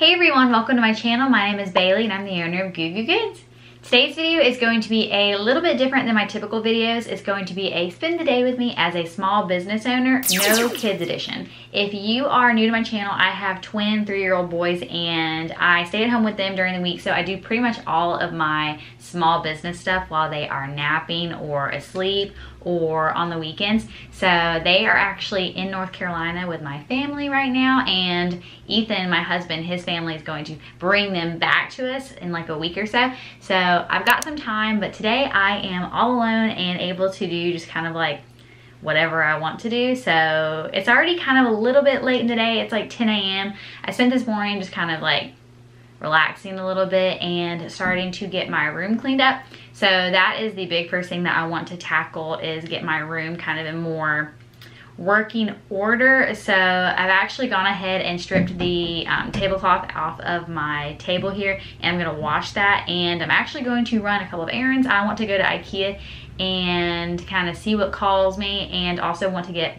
Hey everyone, welcome to my channel. My name is Bailey and I'm the owner of Goo Goo Goods. Today's video is going to be a little bit different than my typical videos. It's going to be a spend the day with me as a small business owner, no kids edition. If you are new to my channel, I have twin 3-year-old boys and I stay at home with them during the week, so I do pretty much all of my small business stuff while they are napping or asleep or on the weekends. So they are actually in North Carolina with my family right now, and Ethan, my husband, his family is going to bring them back to us in like a week or so. So I've got some time, but today I am all alone and able to do just kind of like whatever I want to do. So it's already kind of a little bit late in the day. It's like 10 a.m. I spent this morning just kind of like relaxing a little bit and starting to get my room cleaned up. So that is the big first thing that I want to tackle, is get my room kind of in more working order. So I've actually gone ahead and stripped the tablecloth off of my table here, and I'm going to wash that, and I'm actually going to run a couple of errands. I want to go to Ikea and kind of see what calls me, and also want to get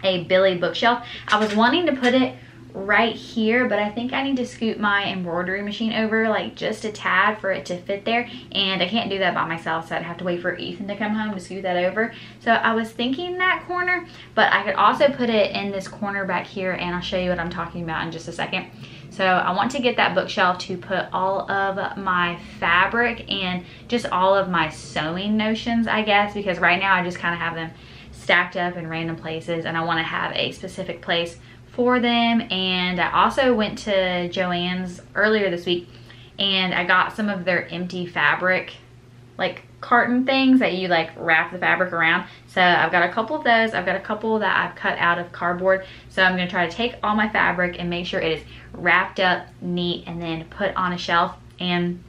a Billy bookshelf. I was wanting to put it right here, but I think I need to scoot my embroidery machine over like just a tad for it to fit there, and I can't do that by myself, so I'd have to wait for Ethan to come home to scoot that over. So I was thinking that corner, but I could also put it in this corner back here, and I'll show you what I'm talking about in just a second. So I want to get that bookshelf to put all of my fabric and just all of my sewing notions, I guess, because right now I just kind of have them stacked up in random places, and I want to have a specific place for them. And I also went to Joann's earlier this week and I got some of their empty fabric like carton things that you like wrap the fabric around. So I've got a couple of those. I've got a couple that I've cut out of cardboard. So I'm going to try to take all my fabric and make sure it is wrapped up neat and then put on a shelf. And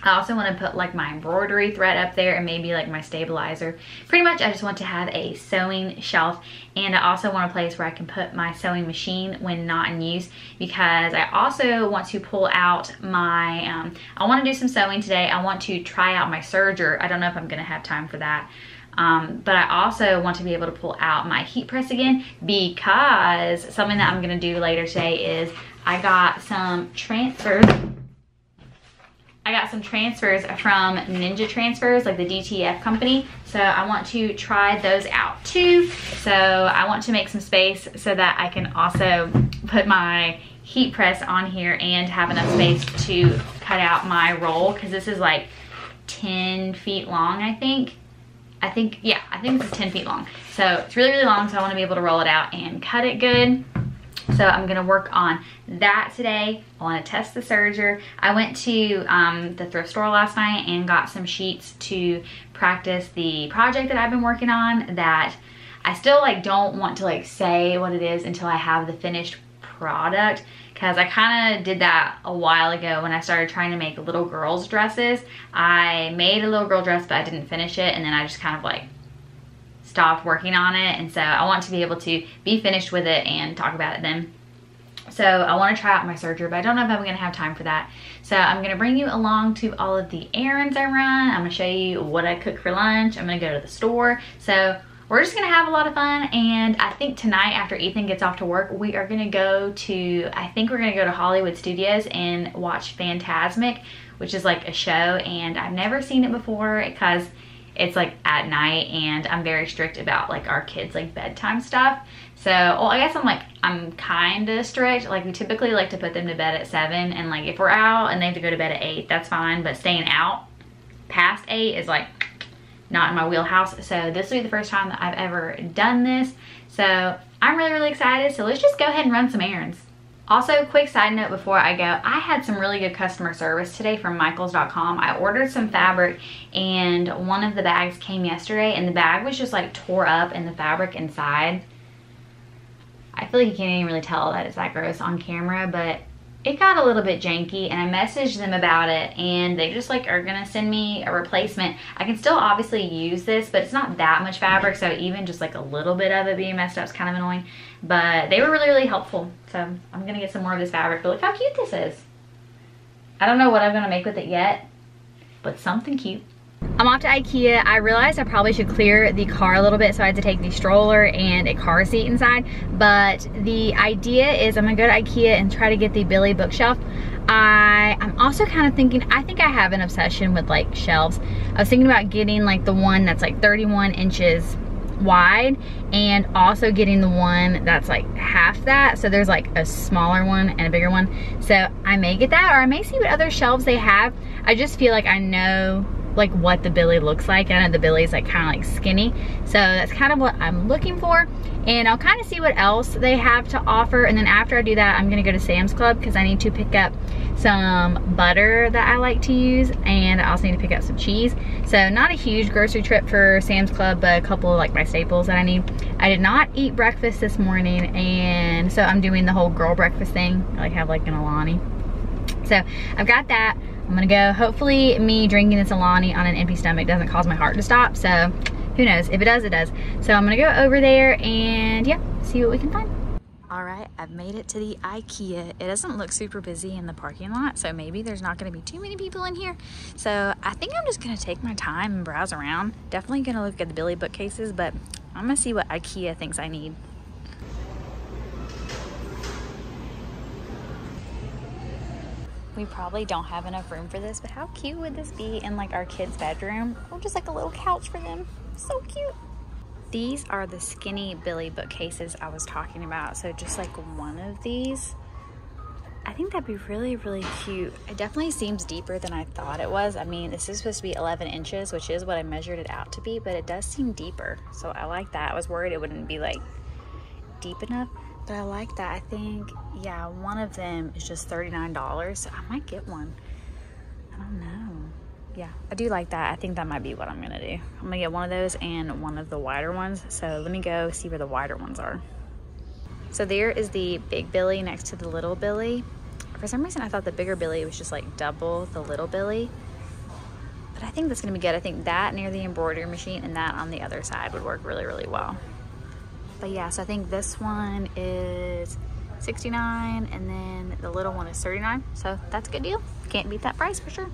I also want to put like my embroidery thread up there and maybe like my stabilizer. Pretty much I just want to have a sewing shelf, and I also want a place where I can put my sewing machine when not in use, because I also want to pull out my, I want to do some sewing today. I want to try out my serger. I don't know if I'm going to have time for that. But I also want to be able to pull out my heat press again, because something that I'm going to do later today is I got some transfers. I got some transfers from Ninja Transfers, like the DTF company. So I want to try those out too. So I want to make some space so that I can also put my heat press on here and have enough space to cut out my roll, because this is like 10 feet long, I think. Yeah, I think this is 10 feet long. So it's really, really long, so I want to be able to roll it out and cut it good. So I'm gonna work on that today. I wanna test the serger. I went to the thrift store last night and got some sheets to practice the project that I've been working on, that I still like don't want to like say what it is until I have the finished product, because I kind of did that a while ago when I started trying to make little girls dresses. I made a little girl dress, but I didn't finish it, and then I just kind of like stopped working on it, and so I want to be able to be finished with it and talk about it then. So I want to try out my serger, but I don't know if I'm going to have time for that. So I'm going to bring you along to all of the errands I run. I'm going to show you what I cook for lunch. I'm going to go to the store. So we're just going to have a lot of fun, and I think tonight after Ethan gets off to work, we are going to go to, I think we're going to go to Hollywood Studios and watch Fantasmic, which is like a show, and I've never seen it before because it's like at night, and I'm very strict about like our kids like bedtime stuff. So, well, I guess I'm kind of strict. Like we typically like to put them to bed at 7, and like if we're out and they have to go to bed at 8, that's fine. But staying out past 8 is like not in my wheelhouse. So this will be the first time that I've ever done this. So I'm really, really excited. So let's just go ahead and run some errands. Also, quick side note before I go, I had some really good customer service today from Michaels.com. I ordered some fabric, and one of the bags came yesterday, and the bag was just like tore up in the fabric inside. I feel like you can't even really tell that it's that gross on camera, but it got a little bit janky, and I messaged them about it, and they just like are gonna send me a replacement. I can still obviously use this, but it's not that much fabric, so even just like a little bit of it being messed up is kind of annoying. But they were really, really helpful. So I'm gonna get some more of this fabric, but look how cute this is. I don't know what I'm gonna make with it yet, but something cute. I'm off to Ikea. I realized I probably should clear the car a little bit, so I had to take the stroller and a car seat inside. But the idea is I'm gonna go to Ikea and try to get the Billy bookshelf. I'm also kind of thinking, I think I have an obsession with like shelves. I was thinking about getting like the one that's like 31 inches wide, and also getting the one that's like half that, so there's like a smaller one and a bigger one. So I may get that, or I may see what other shelves they have. I just feel like I know like what the Billy looks like. I know the Billy's like kind of like skinny, so that's kind of what I'm looking for. And I'll kind of see what else they have to offer, and then after I do that, I'm gonna go to Sam's Club because I need to pick up some butter that I like to use, and I also need to pick up some cheese. So not a huge grocery trip for Sam's Club, but a couple of like my staples that I need. I did not eat breakfast this morning, and so I'm doing the whole girl breakfast thing. I like have like an Alani. So I've got that. I'm gonna go, hopefully me drinking this Alani on an empty stomach doesn't cause my heart to stop, so who knows, if it does, it does. So I'm gonna go over there and yeah, see what we can find. All right, I've made it to the Ikea. It doesn't look super busy in the parking lot, so maybe there's not gonna be too many people in here. So I think I'm just gonna take my time and browse around. Definitely gonna look at the Billy bookcases, but I'm gonna see what Ikea thinks I need. We probably don't have enough room for this, but how cute would this be in like our kids' bedroom? Or just like a little couch for them. So cute. These are the skinny Billy bookcases I was talking about. So just like one of these, I think that'd be really, really cute. It definitely seems deeper than I thought it was. I mean, this is supposed to be 11 inches, which is what I measured it out to be, but it does seem deeper. So I like that. I was worried it wouldn't be like deep enough. But I like that. I think, yeah, one of them is just $39, so I might get one. I don't know. Yeah, I do like that. I think that might be what I'm gonna do. I'm gonna get one of those and one of the wider ones. So let me go see where the wider ones are. So there is the big Billy next to the little Billy. For some reason, I thought the bigger Billy was just like double the little Billy. But I think that's gonna be good. I think that near the embroidery machine and that on the other side would work really, really well. But yeah, so I think this one is $69 and then the little one is $39. So that's a good deal. Can't beat that price for sure.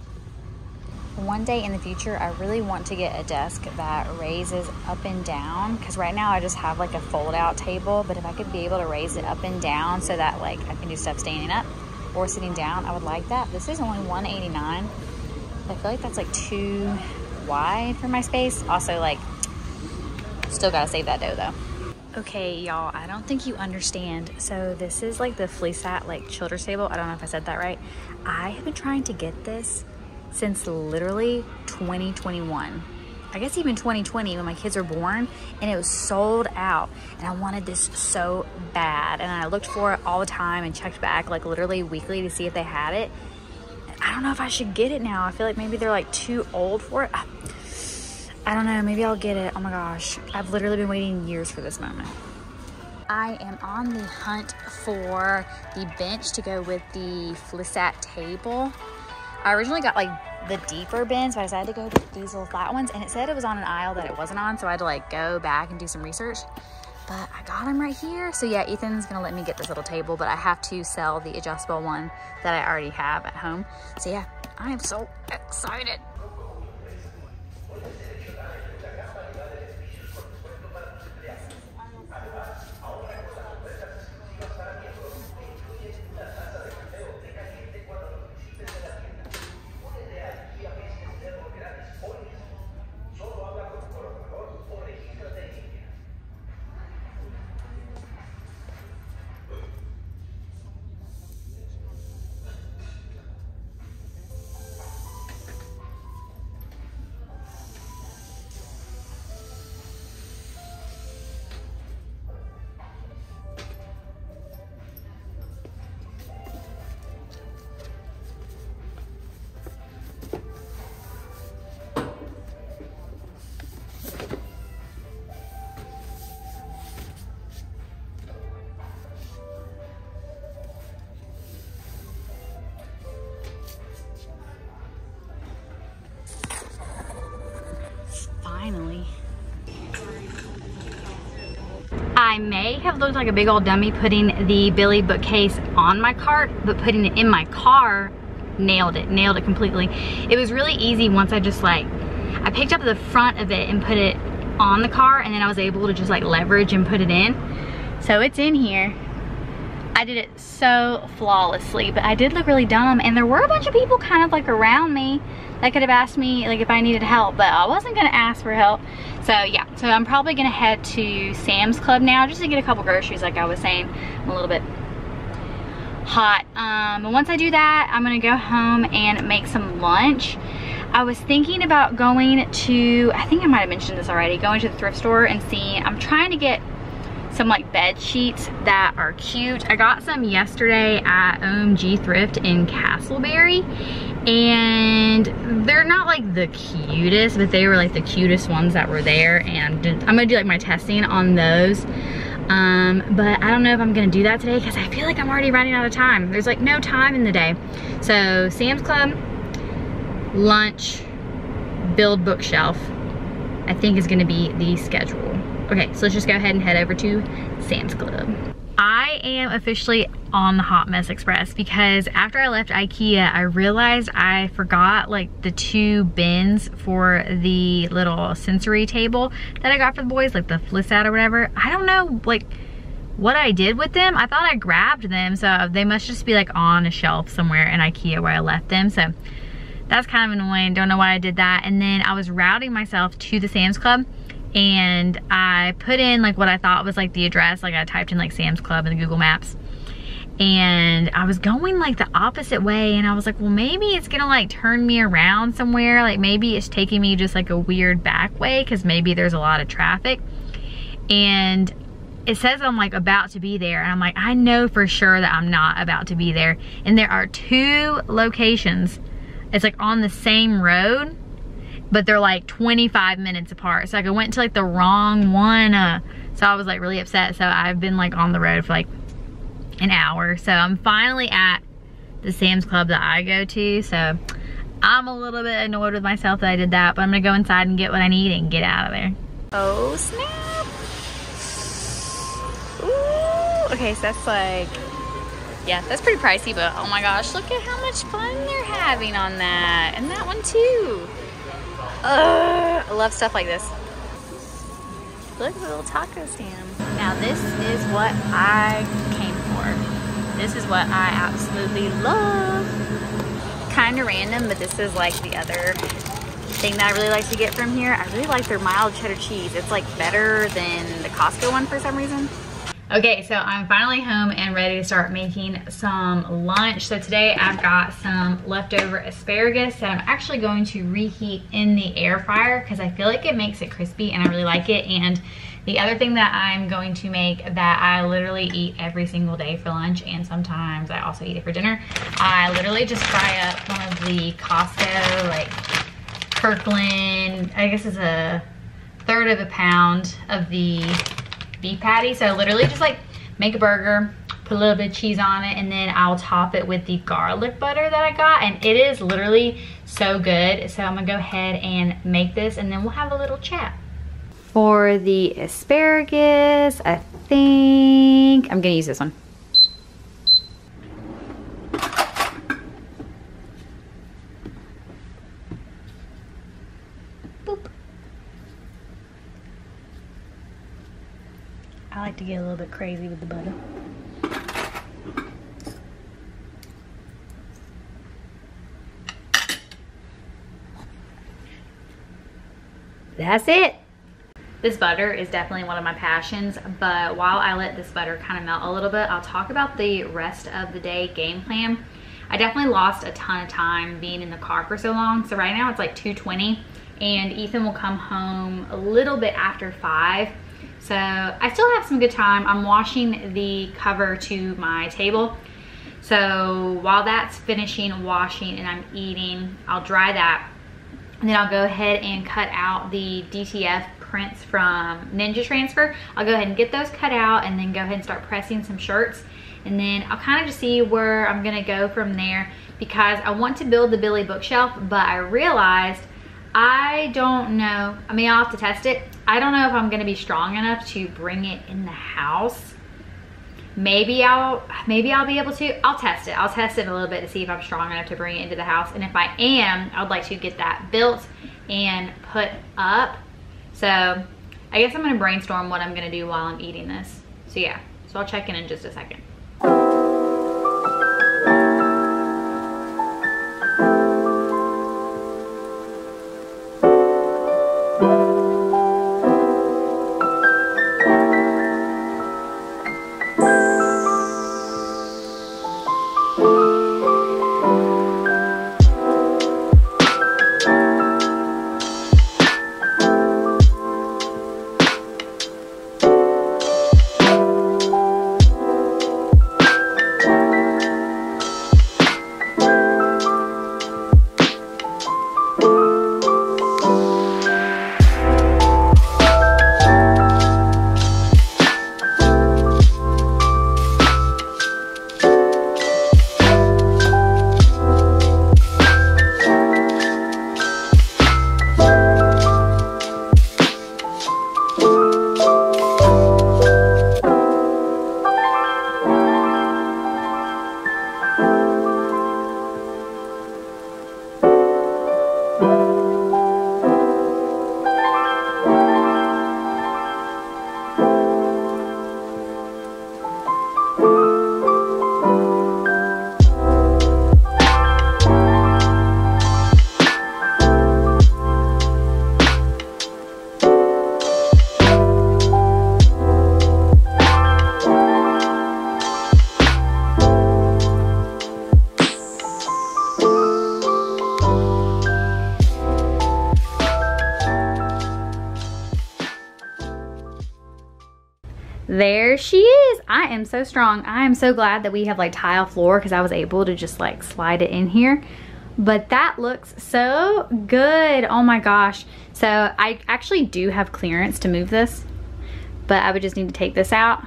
One day in the future, I really want to get a desk that raises up and down, because right now I just have like a fold out table, but if I could be able to raise it up and down so that like I can do stuff standing up or sitting down, I would like that. This is only $189. I feel like that's like too wide for my space. Also, like, still gotta save that dough though. Okay, y'all, I don't think you understand. So this is like the Fleecat like children's table. I don't know if I said that right. I have been trying to get this since literally 2021. I guess even 2020 when my kids were born, and it was sold out. And I wanted this so bad. And I looked for it all the time and checked back like literally weekly to see if they had it. I don't know if I should get it now. I feel like maybe they're like too old for it. I don't know, maybe I'll get it. Oh my gosh, I've literally been waiting years for this moment. I am on the hunt for the bench to go with the Fleecat table. I originally got like the deeper bins, but I decided to go with these little flat ones, and it said it was on an aisle that it wasn't on, so I had to like go back and do some research. But I got them right here. So yeah, Ethan's gonna let me get this little table, but I have to sell the adjustable one that I already have at home. So yeah, I am so excited. Finally. I may have looked like a big old dummy putting the Billy bookcase on my cart, but putting it in my car nailed it completely. It was really easy once I just like I picked up the front of it and put it on the car, and then I was able to just like leverage and put it in. So it's in here. I did it so flawlessly, but I did look really dumb, and there were a bunch of people kind of like around me that could have asked me like if I needed help, but I wasn't gonna ask for help. So yeah, so I'm probably gonna head to Sam's Club now just to get a couple groceries. Like I was saying, I'm a little bit hot. But once I do that, I'm gonna go home and make some lunch. I was thinking about going to, I think I might have mentioned this already, going to the thrift store and seeing, I'm trying to get some like bed sheets that are cute. I got some yesterday at OMG Thrift in Castleberry, and they're not like the cutest, but they were like the cutest ones that were there, and I'm gonna do like my testing on those. But I don't know if I'm gonna do that today because I feel like I'm already running out of time. There's like no time in the day. So Sam's Club, lunch, build bookshelf, I think is gonna be the schedule. Okay, so let's just go ahead and head over to Sam's Club. I am officially on the Hot Mess Express because after I left Ikea, I realized I forgot like the 2 bins for the little sensory table that I got for the boys, like the Flissat or whatever. I don't know like what I did with them. I thought I grabbed them, so they must just be like on a shelf somewhere in Ikea where I left them. So that's kind of annoying. Don't know why I did that. And then I was routing myself to the Sam's Club, and I put in like what I thought was like the address. Like I typed in like Sam's Club in the Google Maps, and I was going like the opposite way, and I was like, well, maybe it's gonna like turn me around somewhere. Like maybe it's taking me just like a weird back way because maybe there's a lot of traffic. And it says I'm like about to be there, and I'm like, I know for sure that I'm not about to be there. And there are 2 locations. It's like on the same road, but they're like 25 minutes apart. So like I went to like the wrong one. So I was like really upset. So I've been like on the road for like an hour. So I'm finally at the Sam's Club that I go to. So I'm a little bit annoyed with myself that I did that, but I'm gonna go inside and get what I need and get out of there. Oh snap. Ooh, okay, so that's like, yeah, that's pretty pricey, but oh my gosh, look at how much fun they're having on that. And that one too. I love stuff like this. Look at the little taco stand. Now this is what I came for. This is what I absolutely love. Kind of random, but this is like the other thing that I really like to get from here. I really like their mild cheddar cheese. It's like better than the Costco one for some reason. Okay, so I'm finally home and ready to start making some lunch. So today I've got some leftover asparagus that I'm actually going to reheat in the air fryer because I feel like it makes it crispy and I really like it. And the other thing that I'm going to make that I literally eat every single day for lunch, and sometimes I also eat it for dinner, I literally just fry up one of the Costco, like Kirkland, I guess it's a 1/3 of a pound of the beef patty. So I literally just like make a burger, put a little bit of cheese on it, and then I'll top it with the garlic butter that I got, and it is literally so good. So I'm gonna go ahead and make this, and then we'll have a little chat. For the asparagus, I think I'm gonna use this one. I like to get a little bit crazy with the butter. That's it. This butter is definitely one of my passions, but while I let this butter kind of melt a little bit, I'll talk about the rest of the day game plan. I definitely lost a ton of time being in the car for so long. So right now it's like 2:20, and Ethan will come home a little bit after 5. So I still have some good time. I'm washing the cover to my table. So while that's finishing washing and I'm eating, I'll dry that. And then I'll go ahead and cut out the DTF prints from Ninja Transfer. I'll go ahead and get those cut out and then go ahead and start pressing some shirts. And then I'll kind of just see where I'm gonna go from there, because I want to build the Billy bookshelf, but I realized I don't know, I mean, I'll have to test it. I don't know if I'm gonna be strong enough to bring it in the house. maybe I'll be able to. I'll test it. I'll test it a little bit to see if I'm strong enough to bring it into the house. And if I am, I would like to get that built and put up. So I guess I'm gonna brainstorm what I'm gonna do while I'm eating this. So yeah, so I'll check in just a second. There she is. I am so strong. I am so glad that we have like tile floor because I was able to just like slide it in here. But that looks so good. Oh my gosh. So I actually do have clearance to move this, but I would just need to take this out.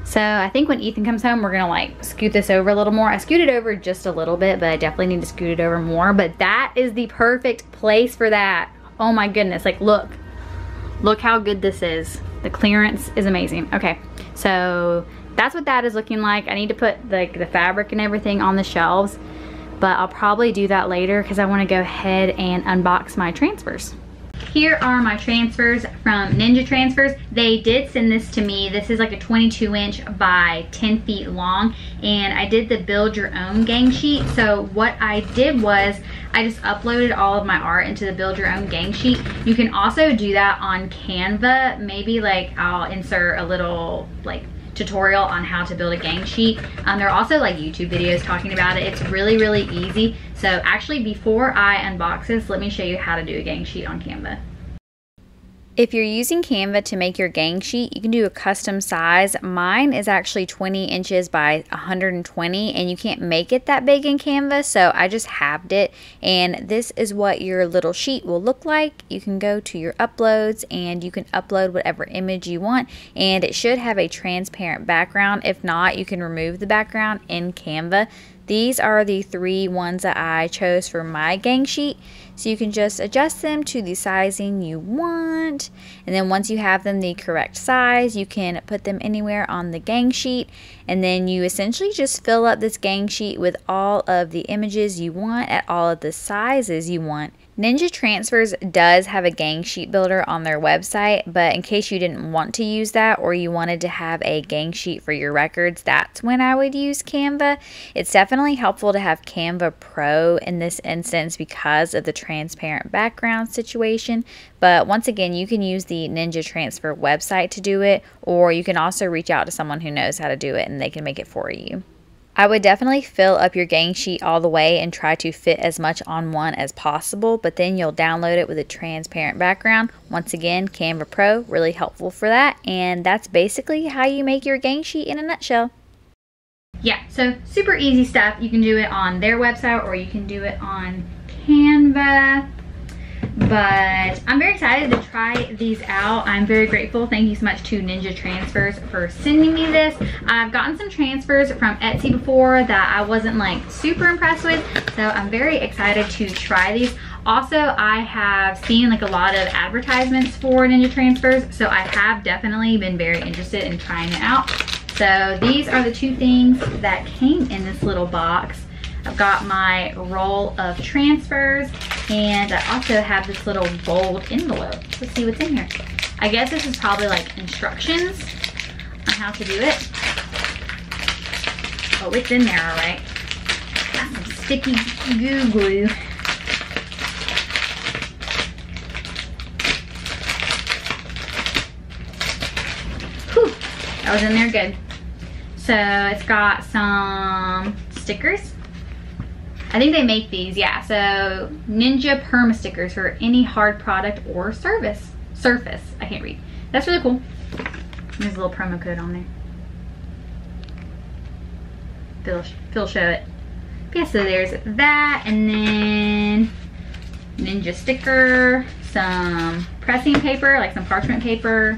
So I think when Ethan comes home, we're gonna like scoot this over a little more. I scooted over just a little bit, but I definitely need to scoot it over more. But that is the perfect place for that. Oh my goodness, like look how good this is. The clearance is amazing. Okay, so that's what that is looking like. I need to put like the fabric and everything on the shelves, but I'll probably do that later because I want to go ahead and unbox my transfers. Here are my transfers from Ninja Transfers. They did send this to me. This is like a 22-inch by 10 feet long, and I did the build your own gang sheet. So what I did was I just uploaded all of my art into the build your own gang sheet. You can also do that on Canva. Maybe like I'll insert a little like tutorial on how to build a gang sheet. There are also like YouTube videos talking about it. It's really, really easy. So actually before I unbox this, let me show you how to do a gang sheet on Canva. If you're using Canva to make your gang sheet, you can do a custom size. Mine is actually 20 inches by 120, and you can't make it that big in Canva, so I just halved it. And this is what your little sheet will look like. You can go to your uploads and you can upload whatever image you want, and it should have a transparent background. If not, you can remove the background in Canva. These are the 3 ones that I chose for my gang sheet. So you can just adjust them to the sizing you want. And then once you have them the correct size, you can put them anywhere on the gang sheet. And then you essentially just fill up this gang sheet with all of the images you want at all of the sizes you want. Ninja Transfers does have a gang sheet builder on their website, but in case you didn't want to use that or you wanted to have a gang sheet for your records, that's when I would use Canva. It's definitely helpful to have Canva Pro in this instance because of the transparent background situation, but once again, you can use the Ninja Transfer website to do it, or you can also reach out to someone who knows how to do it and they can make it for you. I would definitely fill up your gang sheet all the way and try to fit as much on one as possible, but then you'll download it with a transparent background. Once again, Canva Pro, really helpful for that, and that's basically how you make your gang sheet in a nutshell. Yeah, so super easy stuff. You can do it on their website or you can do it on Canva. But I'm very excited to try these out. I'm very grateful. Thank you so much to Ninja Transfers for sending me this. I've gotten some transfers from Etsy before that I wasn't like super impressed with, so I'm very excited to try these. Also, I have seen like a lot of advertisements for Ninja Transfers, so I have definitely been very interested in trying it out. So these are the two things that came in this little box. I've got my roll of transfers, and I also have this little gold envelope. Let's see what's in here. I guess this is probably like instructions on how to do it. Oh, it's in there, all right. Got some sticky goo glue. Whew, that was in there good. So it's got some stickers. I think they make these, yeah. So Ninja Perma stickers for any hard product or surface. I can't read. That's really cool. There's a little promo code on there. Phil show it. Yeah, so there's that, and then Ninja sticker, some pressing paper, like some parchment paper.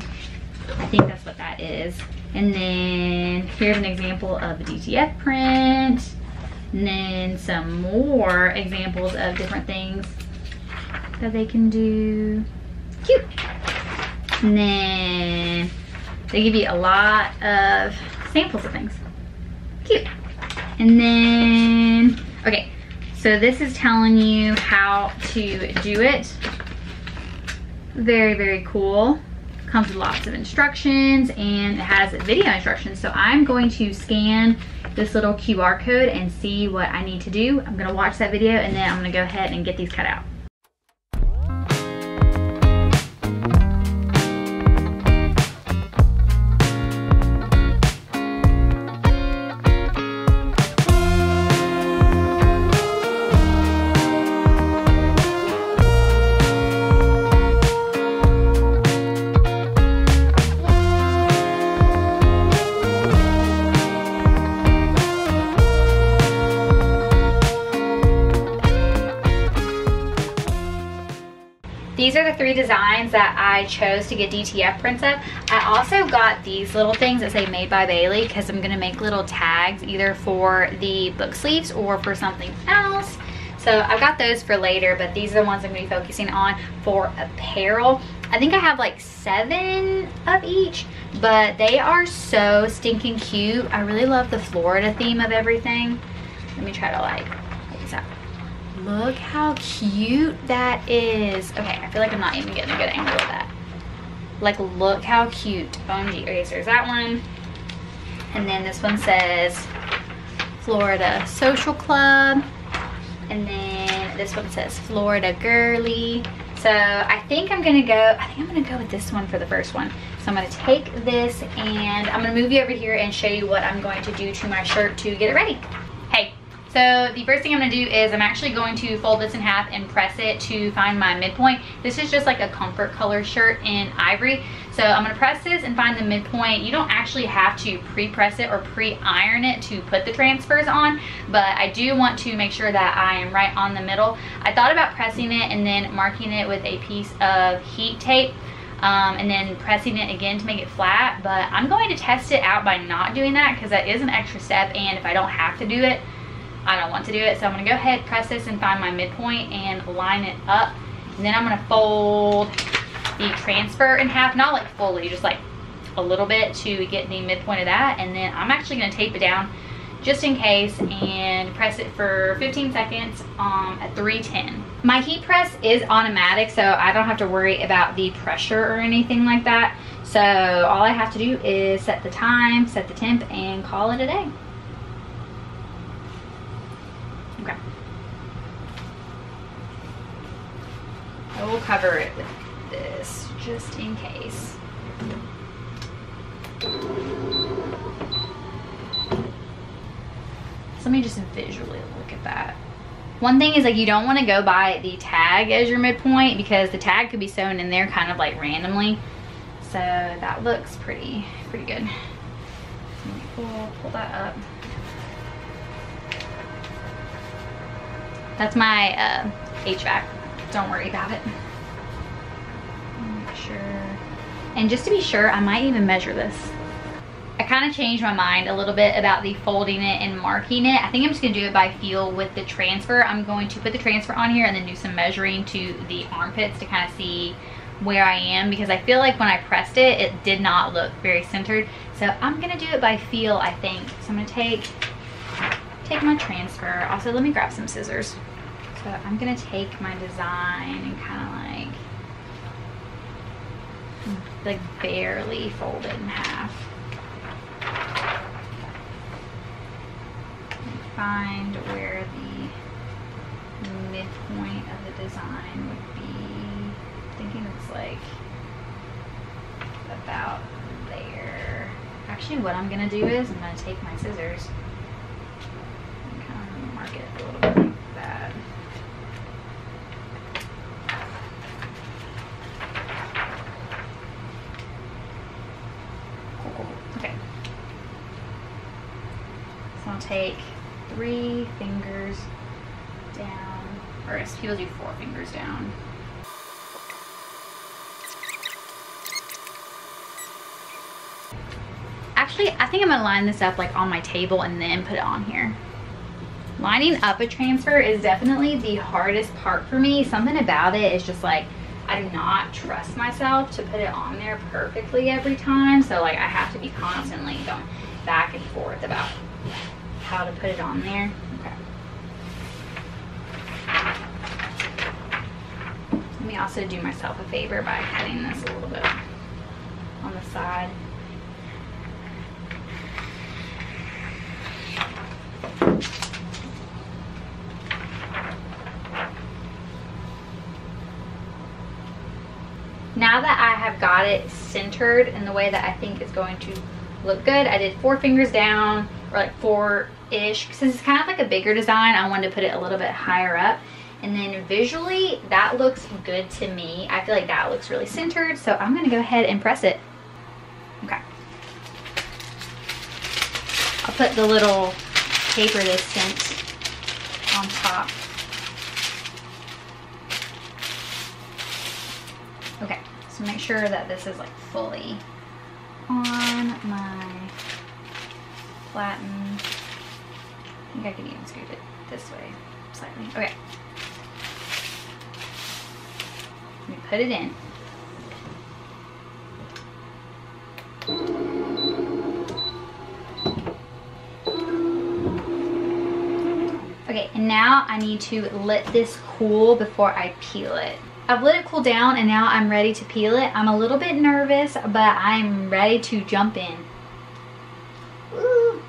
I think that's what that is. And then here's an example of the DTF print. And then some more examples of different things that they can do. Cute. And then they give you a lot of samples of things. Cute. And then, okay, so this is telling you how to do it. Very, very cool. Comes with lots of instructions, and it has video instructions. So I'm going to scan this little QR code and see what I need to do. I'm gonna watch that video, and then I'm gonna go ahead and get these cut out. These are the 3 designs that I chose to get DTF prints of. I also got these little things that say made by Bailey, because I'm gonna make little tags either for the book sleeves or for something else. So I've got those for later, but these are the ones I'm gonna be focusing on for apparel. I think I have like 7 of each, but they are so stinking cute. I really love the Florida theme of everything. Let me try to like, what is that? Look how cute that is. Okay, I feel like I'm not even getting a good angle of that. Like, look how cute. OMG. Okay, so there's that one. And then this one says Florida Social Club. And then this one says Florida Girly. So I think I'm gonna go with this one for the first one. So I'm gonna take this, and I'm gonna move you over here and show you what I'm going to do to my shirt to get it ready. Hey. So the first thing I'm gonna do is I'm actually going to fold this in half and press it to find my midpoint. This is just like a comfort color shirt in ivory. So I'm gonna press this and find the midpoint. You don't actually have to pre-press it or pre-iron it to put the transfers on, but I do want to make sure that I am right on the middle. I thought about pressing it and then marking it with a piece of heat tape, and then pressing it again to make it flat, but I'm going to test it out by not doing that, because that is an extra step, and if I don't have to do it, I don't want to do it. So I'm gonna go ahead, press this, and find my midpoint and line it up. And then I'm gonna fold the transfer in half, not like fully, just like a little bit to get the midpoint of that. And then I'm actually gonna tape it down just in case and press it for 15 seconds at 310. My heat press is automatic, so I don't have to worry about the pressure or anything like that. So all I have to do is set the time, set the temp, and call it a day. Okay. I will cover it with this just in case. So let me just visually look at that. One thing is, like, you don't want to go by the tag as your midpoint, because the tag could be sewn in there kind of like randomly. So that looks pretty good. Let me pull that up. That's my HVAC. Don't worry about it. Make sure. And just to be sure, I might even measure this. I kind of changed my mind a little bit about the folding it and marking it. I think I'm just gonna do it by feel with the transfer. I'm going to put the transfer on here and then do some measuring to the armpits to kind of see where I am, because I feel like when I pressed it, it did not look very centered. So I'm gonna do it by feel, I think. So I'm gonna take my transfer. Also, let me grab some scissors. So I'm gonna take my design and kind of like barely fold it in half. Find where the midpoint of the design would be. I'm thinking it's like about there. Actually, what I'm gonna do is I'm gonna take my scissors and kind of mark it a little bit like that. Okay. So I'll take 3 fingers down, or as people do 4 fingers down. Actually, I think I'm gonna line this up like on my table and then put it on here. Lining up a transfer is definitely the hardest part for me. Something about it is just like, I do not trust myself to put it on there perfectly every time. So like I have to be constantly going back and forth about how to put it on there. Okay. Let me also do myself a favor by cutting this a little bit on the side. Now that I have got it centered in the way that I think is going to look good, I did 4 fingers down, or like 4-ish. Since it's kind of like a bigger design, I wanted to put it a little bit higher up. And then visually, that looks good to me. I feel like that looks really centered, so I'm gonna go ahead and press it. Okay. I'll put the little paper this scent on top. Okay, so make sure that this is like fully on my flatten. I think I can even scoop it this way slightly. Okay. Let me put it in. Okay, and now I need to let this cool before I peel it. I've let it cool down and now I'm ready to peel it. I'm a little bit nervous, but I'm ready to jump in. Ooh.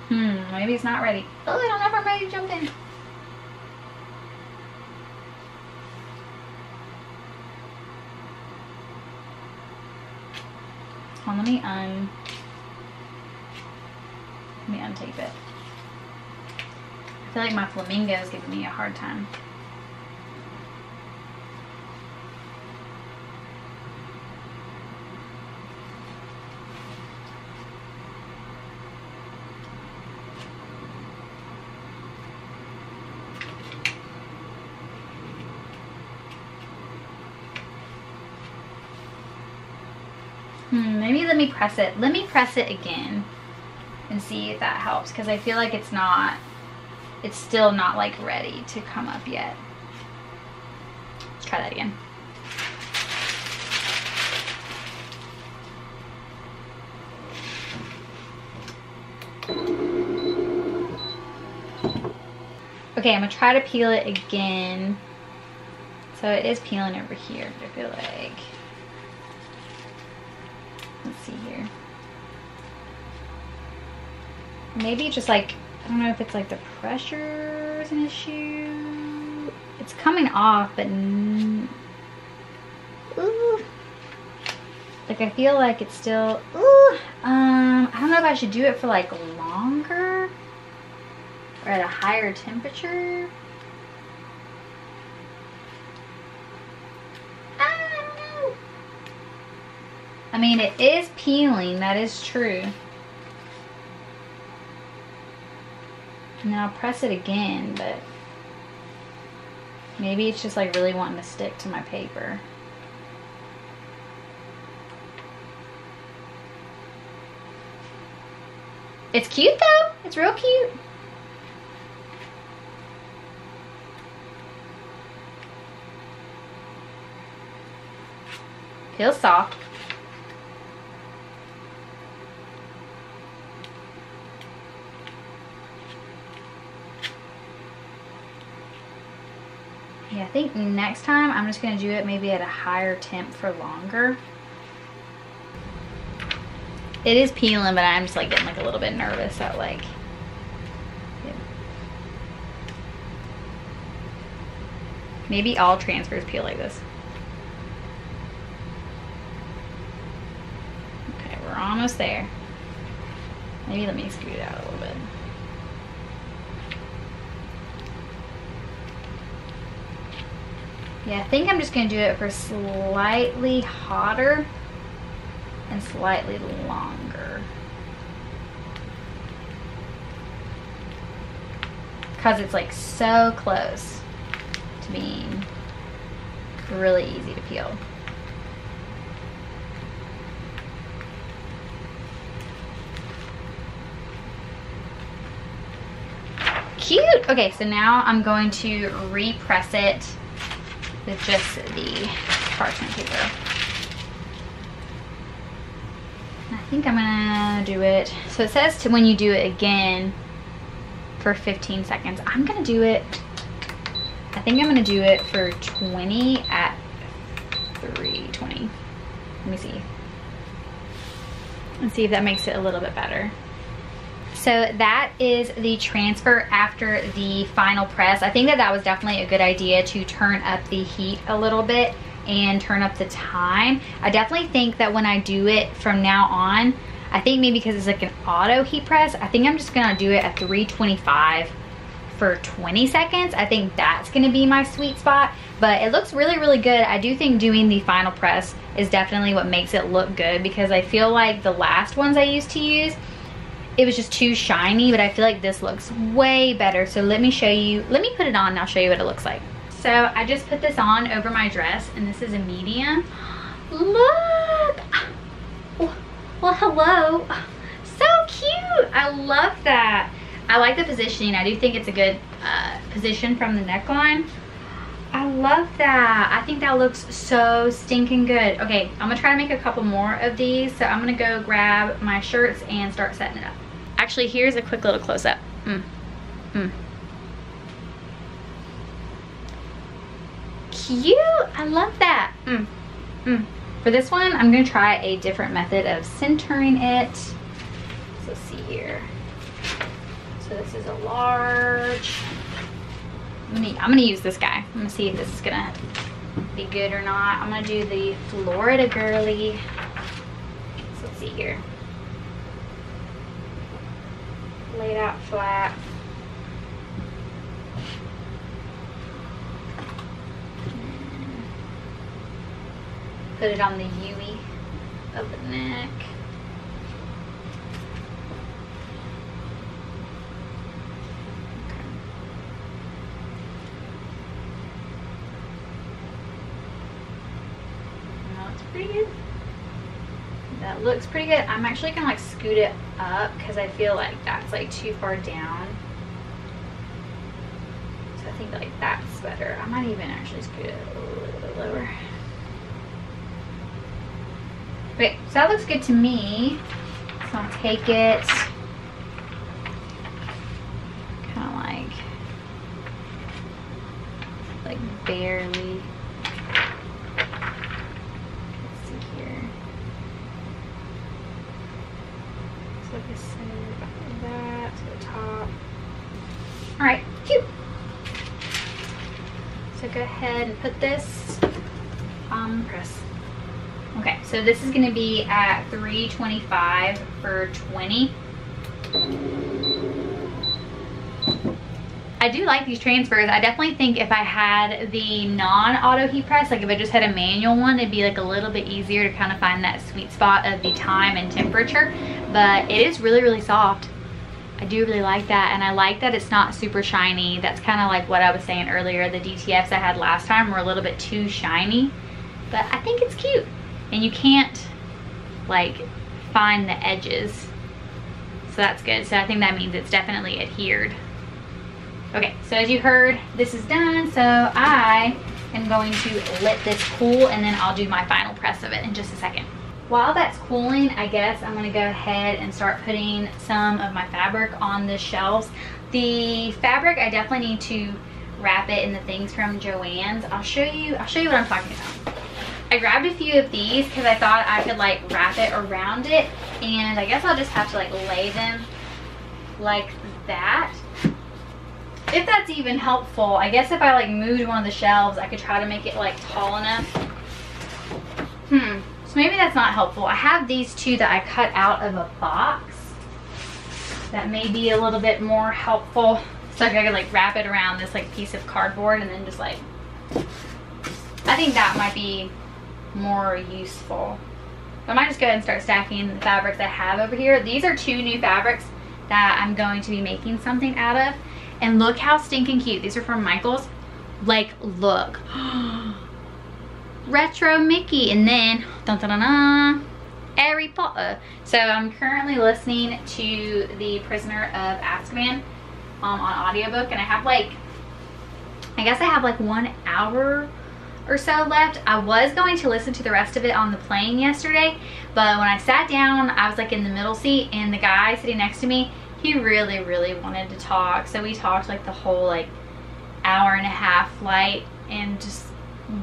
Maybe it's not ready. Oh, I don't know if I'm ready to jump in. Hold on, let me untape it. I feel like my flamingo is giving me a hard time. Maybe let me press it. Let me press it again and see if that helps, because I feel like it's still not like ready to come up yet. Let's try that again. Okay, I'm gonna try to peel it again. So it is peeling over here, but I feel like, let's see here. Maybe just like, I don't know if it's like the pressure is an issue. It's coming off, but ooh, like I feel like it's still, ooh, I don't know if I should do it for like longer or at a higher temperature. I don't know. I mean, it is peeling, that is true. Now I'll press it again, but maybe it's just like really wanting to stick to my paper. It's cute though. It's real cute. Feels soft. Yeah, I think next time I'm just gonna do it maybe at a higher temp for longer. It is peeling, but I'm just like getting like a little bit nervous at like, yeah. Maybe all transfers peel like this. Okay, we're almost there. Maybe let me scoot it out a little bit. Yeah, I think I'm just gonna do it for slightly hotter and slightly longer. Because it's like so close to being really easy to peel. Cute! Okay, so now I'm going to repress it with just the parchment paper. I think I'm gonna do it, so it says to when you do it again for 15 seconds. I'm gonna do it, I think I'm gonna do it for 20 at 320. Let me see. Let's see if that makes it a little bit better. So that is the transfer after the final press. I think that that was definitely a good idea to turn up the heat a little bit and turn up the time. I definitely think that when I do it from now on, I think maybe because it's like an auto heat press, I think I'm just gonna do it at 325 for 20 seconds. I think that's gonna be my sweet spot, but it looks really, really good. I do think doing the final press is definitely what makes it look good, because I feel like the last ones I used to use, it was just too shiny, but I feel like this looks way better. So let me show you, let me put it on and I'll show you what it looks like. So I just put this on over my dress, and this is a medium. Look! Well, hello. So cute! I love that. I like the positioning. I do think it's a good position from the neckline. I love that. I think that looks so stinking good. Okay, I'm gonna try to make a couple more of these. So I'm gonna go grab my shirts and start setting it up. Actually, here's a quick little close-up. Cute, I love that. For this one, I'm gonna try a different method of centering it. So let's see here. So this is a large. I'm gonna use this guy. I'm gonna see if this is gonna be good or not. I'm gonna do the Florida Girly. So let's see here. Lay it out flat. Put it on the U of the neck. Pretty good. That looks pretty good. I'm actually gonna like scoot it up because I feel like that's like too far down. So I think like that's better. I might even actually scoot it a little bit lower. Okay, so that looks good to me. So I'll take it kind of like barely. That to the top. All right, cute. So go ahead and put this on press. Okay, so this is going to be at 325 for 20. I do like these transfers. I definitely think if I had the non-auto heat press, like if I just had a manual one, it'd be like a little bit easier to kind of find that sweet spot of the time and temperature. But it is really, really soft. I do really like that, and I like that it's not super shiny. That's kind of like what I was saying earlier. The DTFs I had last time were a little bit too shiny, but I think it's cute. And you can't like find the edges, so that's good. So I think that means it's definitely adhered. Okay, so as you heard, this is done. So I am going to let this cool, and then I'll do my final press of it in just a second. While that's cooling, I guess I'm gonna go ahead and start putting some of my fabric on the shelves. The fabric I definitely need to wrap it in the things from Joann's. I'll show you what I'm talking about. I grabbed a few of these because I thought I could like wrap it around it, and I guess I'll just have to like lay them like that. If that's even helpful. I guess if I like moved one of the shelves, I could try to make it like tall enough. So maybe that's not helpful. I have these two that I cut out of a box. That may be a little bit more helpful. So I could like wrap it around this like piece of cardboard and then just like, I think that might be more useful. I might just go ahead and start stacking the fabrics I have over here. These are two new fabrics that I'm going to be making something out of. And look how stinking cute. These are from Michaels. Like, look. Retro Mickey. And then, dun dun dun dun, Harry Potter. So I'm currently listening to The Prisoner of Azkaban on audiobook. And I have like, I guess I have like 1 hour or so left. I was going to listen to the rest of it on the plane yesterday, but when I sat down, I was like in the middle seat, and the guy sitting next to me, he really wanted to talk. So we talked like the whole like hour-and-a-half flight and just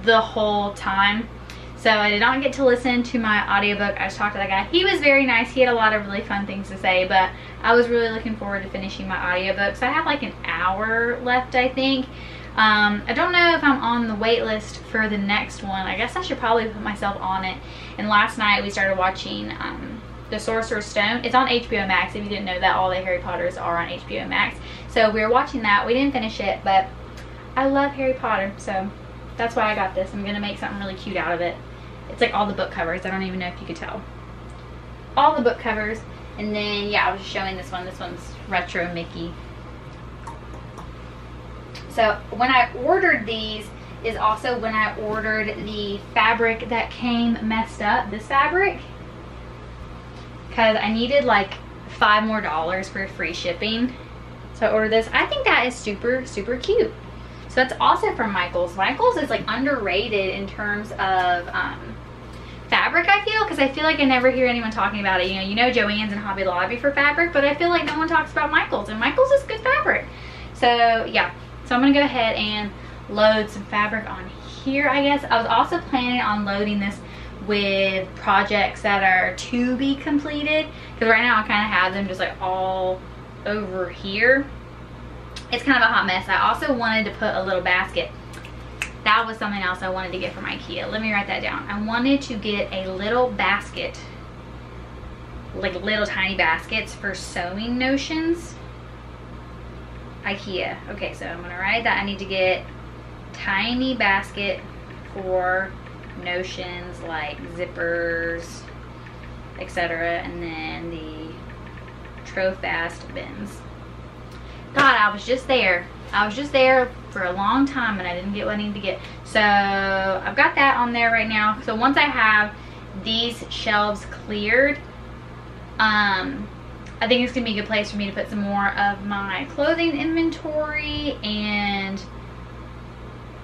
the whole time. So I did not get to listen to my audiobook. I just talked to that guy. He was very nice. He had a lot of really fun things to say, but I was really looking forward to finishing my audiobook. So I have like an hour left, I think. I don't know if I'm on the wait list for the next one. I guess I should probably put myself on it. And last night we started watching The Sorcerer's Stone. It's on HBO Max. If you didn't know that, all the Harry Potters are on HBO Max. So we were watching that. We didn't finish it, but I love Harry Potter, so that's why I got this. I'm gonna make something really cute out of it. It's like all the book covers. I don't even know if you could tell. All the book covers. And then, yeah, I was just showing this one. This one's Retro Mickey. So when I ordered these is also when I ordered the fabric that came messed up, this fabric, because I needed like $5 more for free shipping. So I ordered this. I think that is super cute. So that's also from Michaels. Michaels is like underrated in terms of fabric, I feel, because I feel like I never hear anyone talking about it. You know Joann's and Hobby Lobby for fabric, but I feel like no one talks about Michaels, and Michaels is good fabric. So yeah. So I'm gonna go ahead and load some fabric on here, I guess. I was also planning on loading this with projects that are to be completed, because right now I kind of have them just like all over here. It's kind of a hot mess. I also wanted to put a little basket. That was something else I wanted to get from Ikea. Let me write that down. I wanted to get a little basket, like little tiny baskets for sewing notions. Ikea. Okay, so I'm gonna write that I need to get tiny basket for notions like zippers, etc., and then the Trofast bins. God, I was just there for a long time and I didn't get what I needed to get. So I've got that on there right now. So once I have these shelves cleared, I think it's gonna be a good place for me to put some more of my clothing inventory, and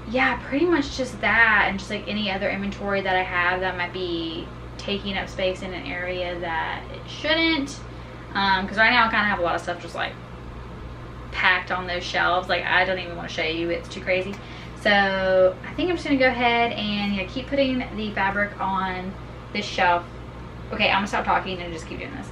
yeah, pretty much just that, and just like any other inventory that I have that might be taking up space in an area that it shouldn't. Because right now I kind of have a lot of stuff just like packed on those shelves. Like, I don't even want to show you, it's too crazy. So I think I'm just gonna go ahead and, yeah, keep putting the fabric on this shelf. Okay, I'm gonna stop talking and just keep doing this.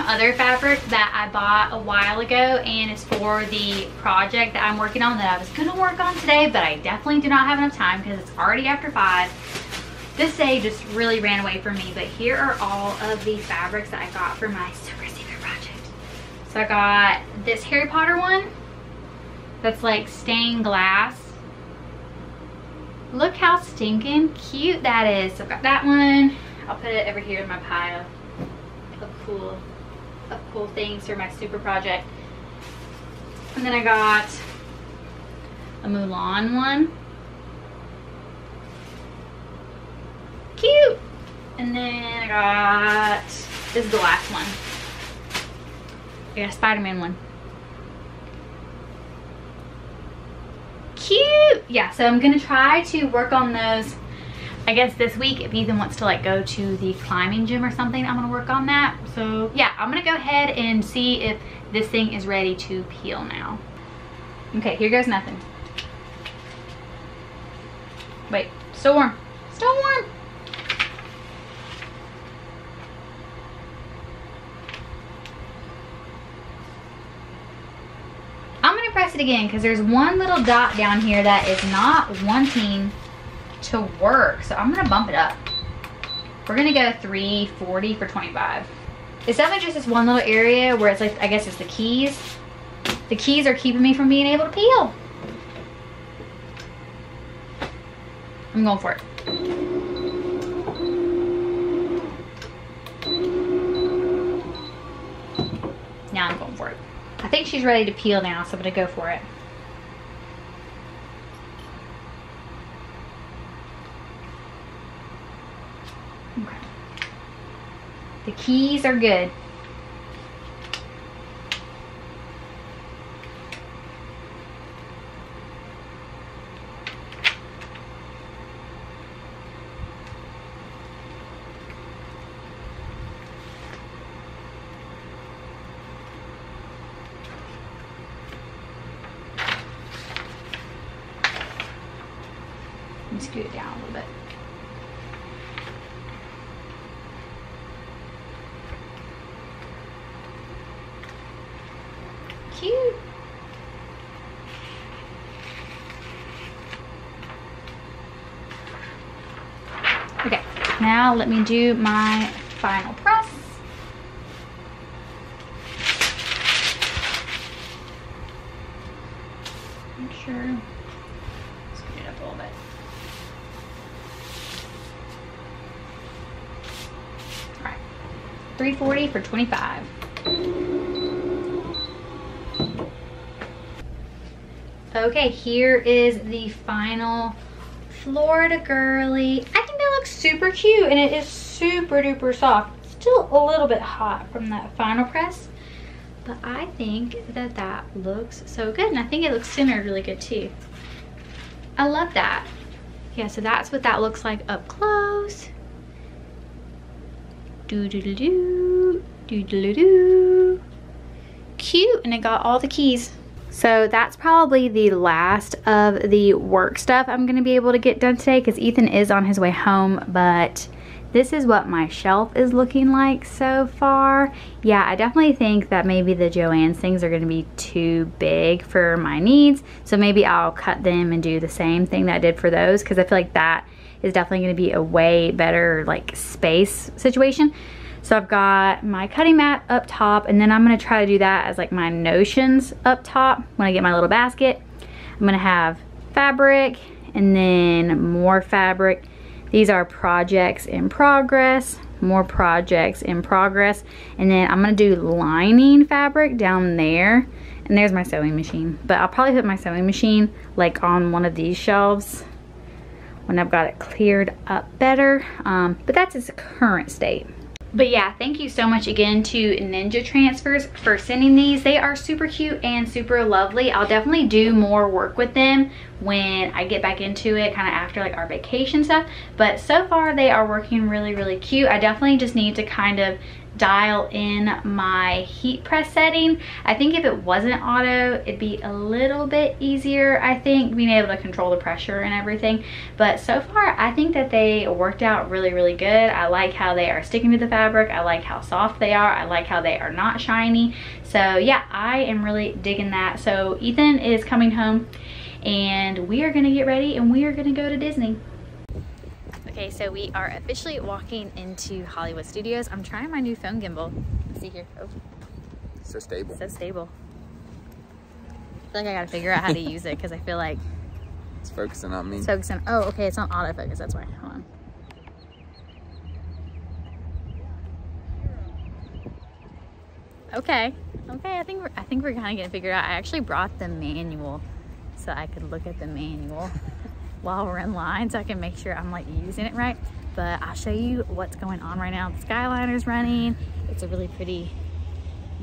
Other fabric that I bought a while ago, and it's for the project that I'm working on that I was gonna work on today, but I definitely do not have enough time because it's already after 5. This day just really ran away from me, but here are all of the fabrics that I got for my super secret project. So I got this Harry Potter one that's like stained glass. Look how stinking cute that is. So I've got that one. I'll put it over here in my pile of cool things for my super project. And then I got a Mulan one. And then I got, this is the last one. I got a Spider-Man one. Cute. Yeah, so I'm gonna try to work on those, I guess this week. If Ethan wants to like go to the climbing gym or something, I'm gonna work on that. So yeah, I'm gonna go ahead and see if this thing is ready to peel now. Okay, here goes nothing. Wait, still warm. Still warm. I'm gonna press it again because there's one little dot down here that is not wanting to work. So I'm gonna bump it up. We're gonna go 340 for 25. It's definitely just this one little area where it's like, I guess it's the keys. The keys are keeping me from being able to peel. I'm going for it. Now I'm going for it. I think she's ready to peel now, so I'm gonna go for it. Okay. The keys are good. Scoot it down a little bit. Cute. Okay, now let me do my final press. Make sure. Scoot it up a little bit. All right, 340 for 25. Okay, here is the final Florida girly. I think that looks super cute and it is super duper soft. Still a little bit hot from that final press, but I think that that looks so good, and I think it looks centered really good too. I love that. Yeah, so that's what that looks like up close. Do-do-do-do, do-do-do-do. Cute, and it got all the keys. So that's probably the last of the work stuff I'm gonna be able to get done today because Ethan is on his way home, but this is what my shelf is looking like so far. Yeah, I definitely think that maybe the Joann's things are gonna be too big for my needs, so maybe I'll cut them and do the same thing that I did for those, because I feel like that is definitely gonna be a way better like space situation. So I've got my cutting mat up top, and then I'm gonna try to do that as like my notions up top when I get my little basket. I'm gonna have fabric and then more fabric. These are projects in progress, more projects in progress. And then I'm gonna do lining fabric down there. And there's my sewing machine. But I'll probably put my sewing machine like on one of these shelves when I've got it cleared up better. But that's its current state. But yeah, thank you so much again to Ninja Transfers for sending these. They are super cute and super lovely. I'll definitely do more work with them when I get back into it, kind of after like our vacation stuff. But so far they are working really, really cute. I definitely just need to kind of dial in my heat press setting. I think if it wasn't auto, it'd be a little bit easier, I think, being able to control the pressure and everything. But so far, I think that they worked out really, really good. I like how they are sticking to the fabric. I like how soft they are. I like how they are not shiny. So yeah, I am really digging that. So Ethan is coming home and we are gonna get ready and we are gonna go to Disney. Okay, so we are officially walking into Hollywood Studios. I'm trying my new phone gimbal. Let's see here. Oh. So stable. So stable. I feel like I gotta figure out how to use it because I feel like it's focusing on me. It's focusing. Oh, okay, it's not autofocus. That's why. Hold on. Okay. Okay, I think we're kind of getting figured out. I actually brought the manual so I could look at the manual while we're in line, so I can make sure I'm like using it right. but I'll show you what's going on right now. The Skyliner's running. It's a really pretty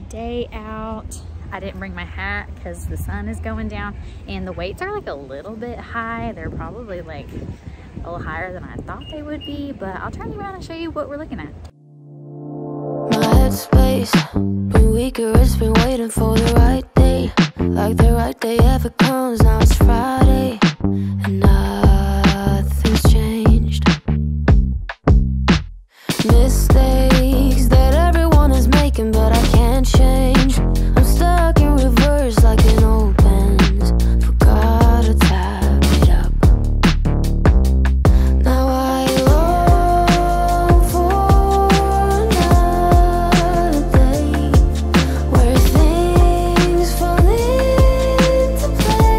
day out. I didn't bring my hat because the sun is going down, and the weights are like a little bit high. They're probably like a little higher than I thought they would be, but I'll turn you around and show you what we're looking at. My headspace been weaker, it's been waiting for the right day. Like the right day ever comes, now it's Friday and nothing's changed. Mistakes that everyone is making, but I can't change. I'm stuck in reverse like an old Benz. Forgot to tap it up. Now I long for another day where things fall into place.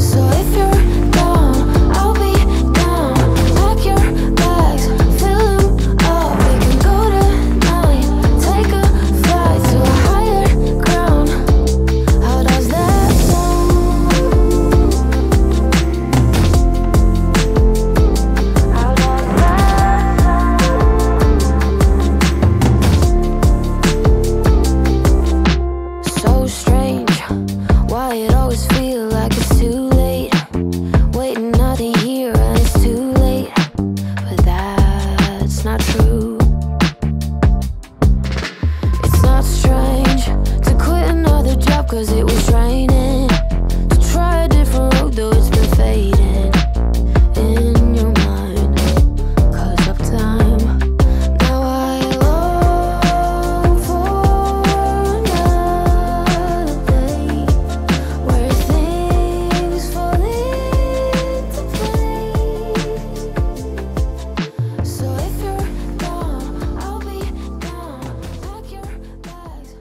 So if you're down, I'll be down. Pack your bags, fill them up. We can go tonight, take a flight to a higher ground. How does that sound? How does that sound? So strange, why it always feel like it's too late. Waiting, nothing here, and it's too late. But that's not true. It's not strange to quit another job cause it was draining. To try a different road though it's been fading in your mind cause of time. Now I long for another day where things fall into place. So if you're down, I'll be down. Pack your bags,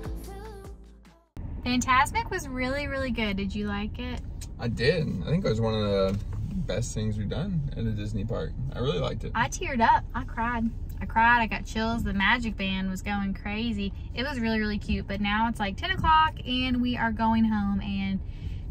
Fantasmic was really, really good. Did you like it? I did. I think it was one of the best things we've done at a Disney park. I really liked it. I teared up. I cried. I got chills. The magic band was going crazy. It was really, really cute. But now it's like 10 o'clock and we are going home, and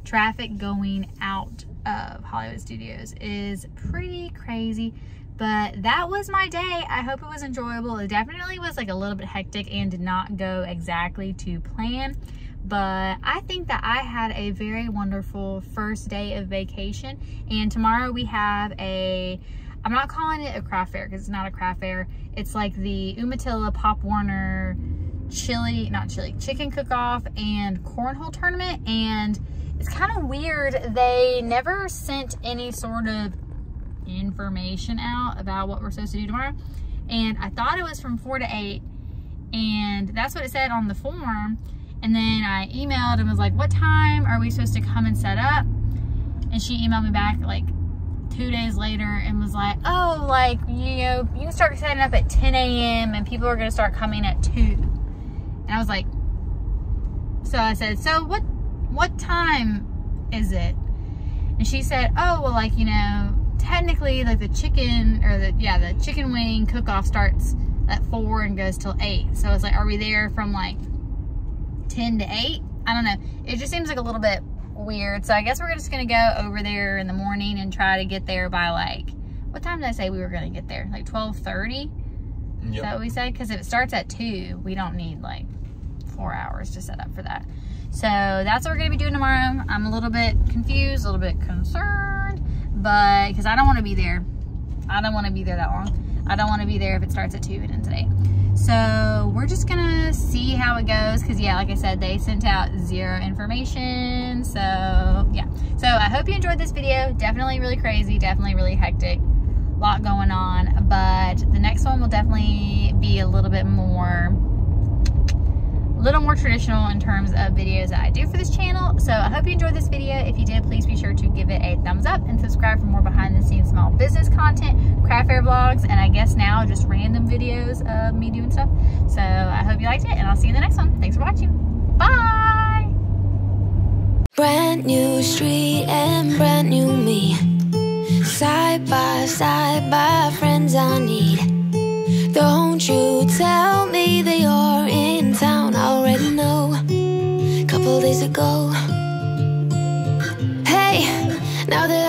traffic going out of Hollywood Studios is pretty crazy. But that was my day. I hope it was enjoyable. It definitely was like a little bit hectic and did not go exactly to plan. But I think that I had a very wonderful first day of vacation. And tomorrow we have I'm not calling it a craft fair because it's not a craft fair. It's like the Umatilla Pop Warner chicken cook-off and cornhole tournament. And it's kind of weird. They never sent any sort of information out about what we're supposed to do tomorrow. And I thought it was from 4 to 8. And that's what it said on the form. And then I emailed and was like, what time are we supposed to come and set up? And she emailed me back like 2 days later and was like, oh, like, you know, you can start setting up at 10 a.m. and people are going to start coming at 2. And I was like, so I said, so what time is it? And she said, oh, well, like, you know, technically like the chicken wing cook-off starts at 4 and goes till 8. So it's like, are we there from like 10 to 8? I don't know. It just seems like a little bit weird. So I guess we're just gonna go over there in the morning and try to get there by like, what time did I say we were gonna get there? Like 12:30? Yep. Is that what we said? Because if it starts at 2, we don't need like 4 hours to set up for that. So that's what we're gonna be doing tomorrow. I'm a little bit confused, a little bit concerned, but because I don't want to be there. I don't want to be there that long. I don't want to be there if it starts at 2 and ends at 8. So we're just gonna see how it goes, because yeah, like I said, they sent out 0 information. So yeah, so I hope you enjoyed this video. Definitely really crazy, definitely really hectic, a lot going on, but the next one will definitely be a little more traditional in terms of videos that I do for this channel. So I hope you enjoyed this video. If you did, please be sure to give it a thumbs up and subscribe for more behind the scenes small business content, craft fair vlogs, and I guess now just random videos of me doing stuff. So I hope you liked it, and I'll see you in the next one. Thanks for watching. Bye! Brand new street and brand new me. Side by friends I need. Don't you tell me that you're in town, I already know. Couple days ago. Hey, now that